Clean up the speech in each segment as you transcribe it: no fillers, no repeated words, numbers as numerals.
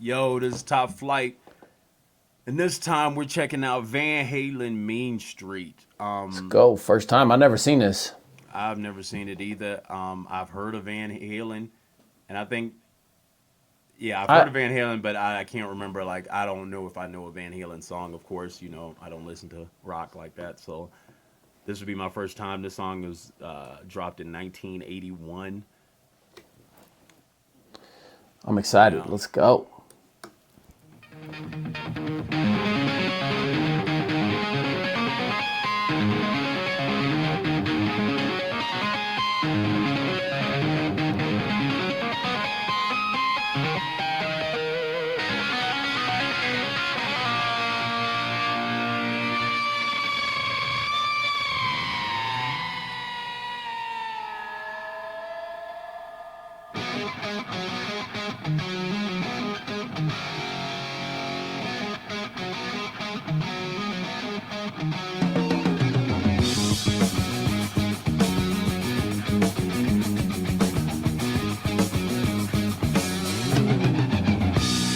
Yo, this is Top Flight, and this time we're checking out Van Halen Mean Street. Let's go. First time. I never seen this. I've never seen it either. I've heard of Van Halen, and I think, yeah, I've heard I of Van Halen, but I can't remember. Like, I don't know if I know a Van Halen song. Of course, I don't listen to rock like that, so this would be my first time. This song was dropped in 1981. I'm You excited. know, Let's go.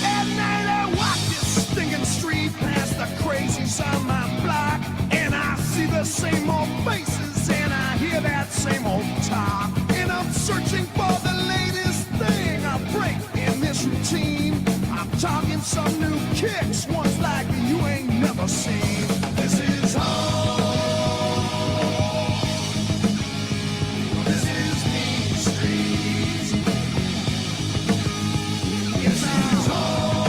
At night I walk this stinking street past the crazies on my block, and I see the same old faces and I hear that same old talk. And I'm searching for the latest thing I break in this routine. I'm talking some new kicks, ones like you ain't never seen. This is home. This is Main Street. This is home.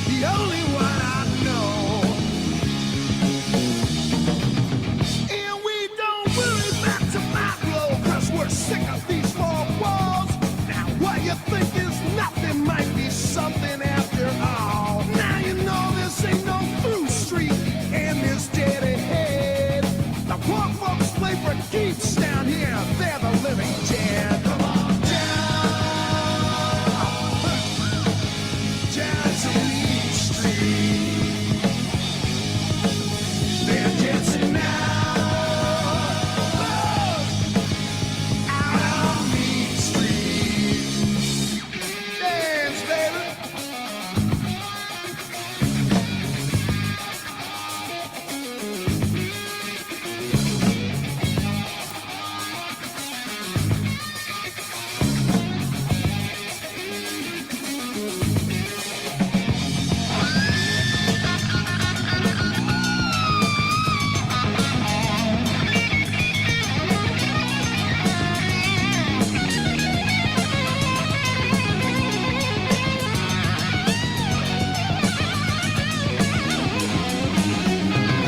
The only one I know. And we don't really back to my blow, cause we're sick of these four walls. Now what you think is nothing might be something after all. Now you know this ain't no through street, and this dead ahead. The poor folks play for keeps down here, they're the living dead. Come on down to Main Street. They're dancing now, out on Main Street. Dance, baby.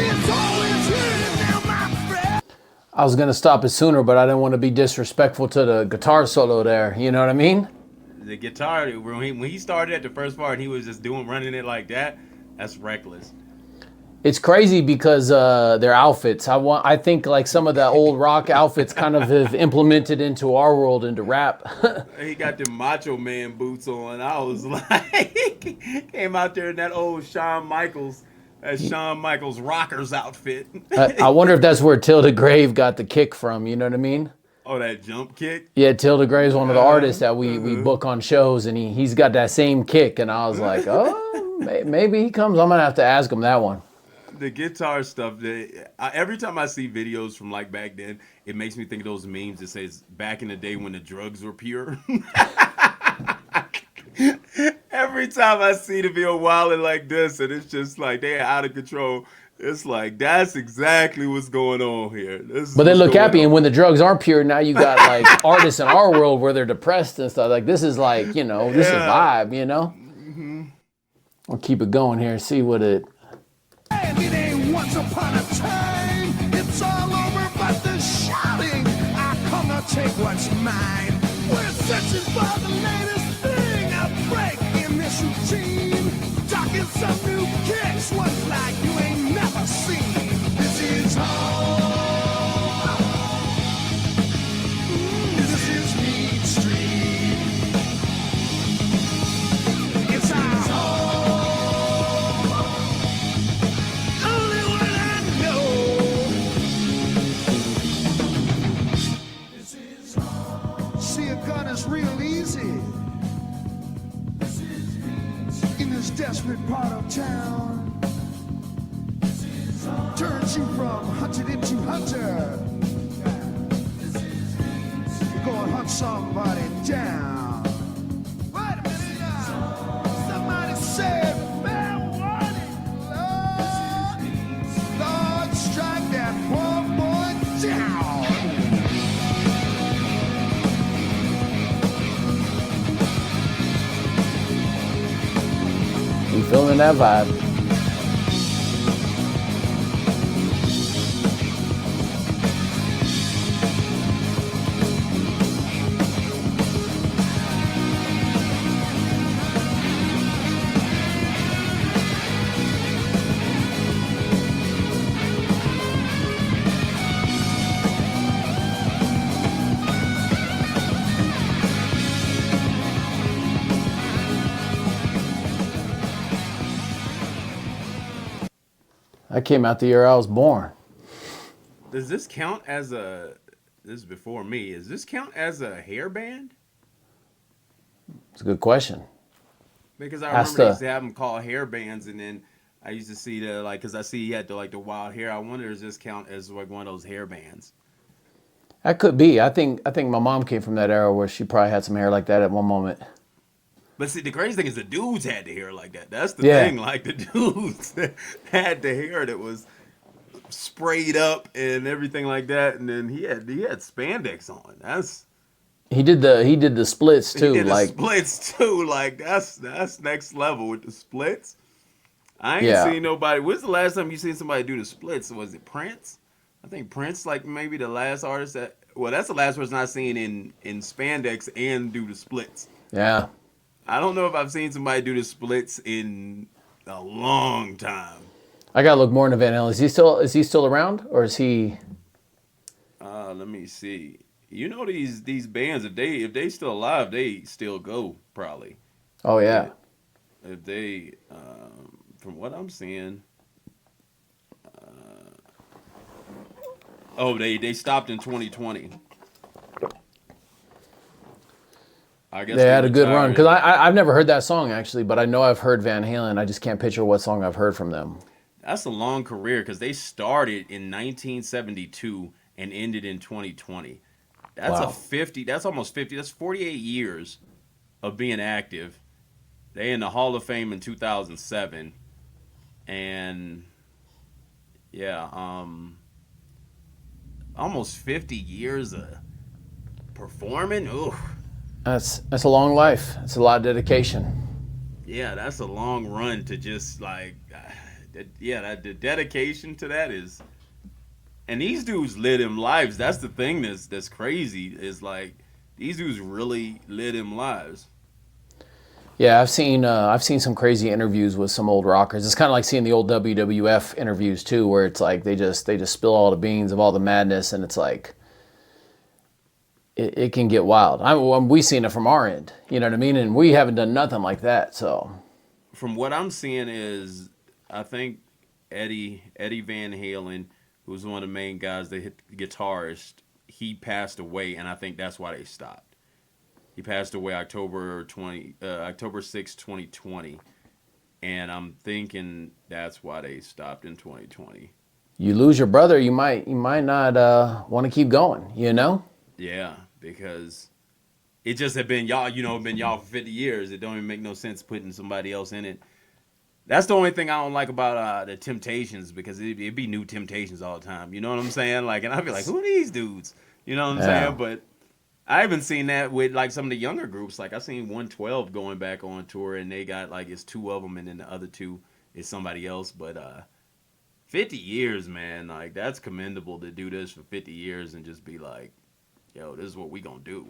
It's always here now, my friend. I was gonna stop it sooner, but I didn't want to be disrespectful to the guitar solo there. You know what I mean? the guitar when he started at the first part, and he was just running it like that. That's reckless. It's crazy because their outfits. I think like some of the old rock outfits kind of have implemented into our world into rap. He got the Macho Man boots on. I was like, came out there in that old Shawn Michaels rockers outfit. I wonder if that's where Tilda Grave got the kick from. You know what I mean? Oh, that jump kick. Yeah, Tilda Grave's one of the artists that we book on shows, and he's got that same kick. And I was like, oh, maybe he comes. I'm gonna have to ask him that one. The guitar stuff. Every time I see videos from like back then, it makes me think of those memes that says back in the day when the drugs were pure. Every time I see the video wilding like this, and it's just like they're out of control. It's like that's exactly what's going on here. This is But they what's look going happy, on. and when the drugs aren't pure, now you got like artists in our world where they're depressed and stuff. Like this is like this is vibe. I'll keep it going here. See what it. And it ain't once upon a time. It's all over but the shouting. I come to take what's mine. We're searching for the latest thing. A break in this routine. Talking some new kicks. What's like you ain't never seen. This is home. This is Mead Street. It's our home. Only one I know. This is home. See, a gun is real easy. this desperate part of town turns you from hunted into hunter. You're gonna hunt somebody down. Wait a minute now. Somebody said, man, what Lord, strike that poor boy down. You feeling that vibe? I came out the year I was born. Does this count as a? This is before me. Does this count as a hair band? It's a good question. Because I remember they used to have them called hair bands, and then I used to see the because I see he had the wild hair. I wonder does this count as like one of those hair bands? That could be. I think my mom came from that era where she probably had some hair like that at one moment. But see, the crazy thing is the dudes had the hair like that. That's the Yeah. thing. Like the dudes had the hair that was sprayed up and everything like that, and then he had spandex on. He did the splits too. He did like the splits too. Like that's next level with the splits. I ain't seen nobody. When's the last time you seen somebody do the splits? Was it Prince? I think Prince, like maybe the last artist that. Well, that's the last person I've seen in spandex and do the splits. Yeah. I don't know if I've seen somebody do the splits in a long time. I gotta look more into Van Halen. Is he still around, or is he? Let me see. You know these bands, if they still alive, they still go probably. Oh yeah. If they, from what I'm seeing, they stopped in 2020. I guess They had a good retired. run because I've never heard that song actually, but I know I've heard Van Halen. I just can't picture what song I've heard from them. That's a long career because they started in 1972 and ended in 2020. That's Wow. That's almost 50. That's 48 years of being active. They in the Hall of Fame in 2007, and yeah, almost 50 years of performing. Ooh. That's a long life. It's a lot of dedication. Yeah, that's a long run to just like, the dedication to that is, and these dudes lit them lives. That's the thing that's crazy is like these dudes really lit them lives. Yeah, I've seen some crazy interviews with some old rockers. It's kind of like seeing the old WWF interviews too, where it's like they just spill all the beans of all the madness, and it's like it can get wild. We've seen it from our end, you know what I mean, and we haven't done nothing like that. So, From what I'm seeing is, I think Eddie Van Halen, who's one of the main guys, the guitarist, he passed away, and I think that's why they stopped. He passed away October 6, 2020, and I'm thinking that's why they stopped in 2020. you lose your brother, you might not want to keep going, you know? Yeah, because it just had been y'all, been y'all for 50 years. It don't even make no sense putting somebody else in it. That's the only thing I don't like about the Temptations, because it'd be new Temptations all the time. You know what I'm saying? Like, and I'd be like, who are these dudes? You know what I'm saying? But I haven't seen that with like some of the younger groups. Like I seen 112 going back on tour, and they got like it's two of them, and then the other two is somebody else. But 50 years, man, like that's commendable to do this for 50 years and just be like, yo, this is what we gonna do.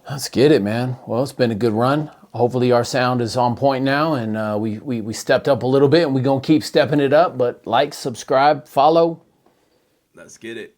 Let's get it, man. Well, it's been a good run. Hopefully our sound is on point now, and we stepped up a little bit, and we're going to keep stepping it up. But like, subscribe, follow. Let's get it.